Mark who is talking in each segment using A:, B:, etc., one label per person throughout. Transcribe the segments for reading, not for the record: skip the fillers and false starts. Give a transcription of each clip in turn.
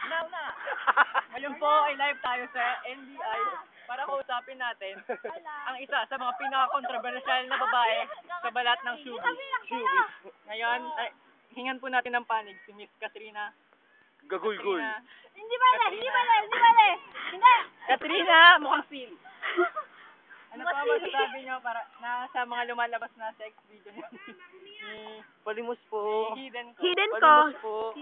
A: Now na. Ngayon po ay live tayo sa NBI para kausapin natin ang isa sa mga pinaka-controversial na babae sa balat ng showbiz. Ngayon, hingan po natin ng panig si Miss Katrina.
B: Gagulgul.
C: Hindi mali. Hindi.
A: Katrina, mukhang seal. Ano pa masasabi nyo para na sa mga lumalabas na sex video niyo?
B: Palimos po.
A: Hidden ko.
C: Hidden ko.
A: Palimos po.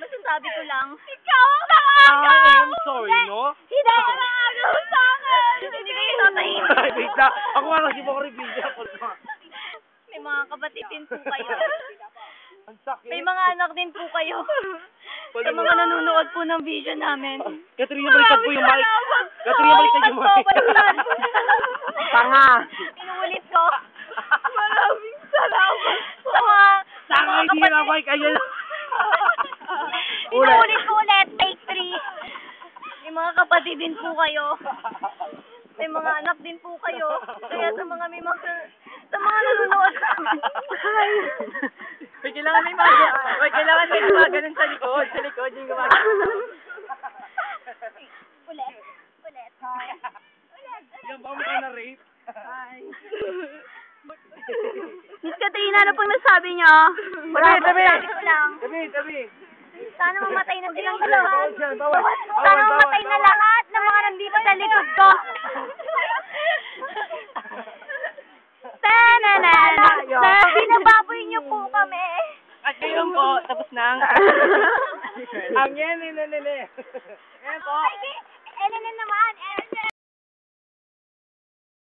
C: Masasabi ko lang. Ikaw ang nakagaw!
B: I'm sorry, no?
C: Hindi! Nakagaw sa akin! Hindi kayo tatahimik.
B: Wait lang. Ako nga lang si Bokori Video.
C: May mga kapatid din po kayo.
B: Ang sakit.
C: May mga anak din po kayo. Sa mga nanonood po ng video namin.
B: Katrina, baliktad po yung mic. Katrina, baliktad yung mic. Tanga.
C: Pinuulit ko. Maraming salamat. Sa mga
B: Hindi na mic. Ayan.
C: Pinuulit ko ulit. Take 3. May mga kapatid din po kayo. May mga anak din po kayo. Kaya sa mga nanonood.
A: May kailangan may mga ganun sa likod. Sa likod yung gumagano.
C: Ulit.
A: Yung ba mo ka na rape? Hi.
C: Miss Katrina, ano pong nasabi niyo?
B: Tabi.
C: Sabi ko lang.
B: Tabi.
C: Sana mamatay na silang lahat.
B: Bawal.
C: Sana mamatay na lahat ng mga nandito sa likod ko. Binababoy niyo po kami.
A: At ngayon po, tapos na ang... Ang yan, Ayan po.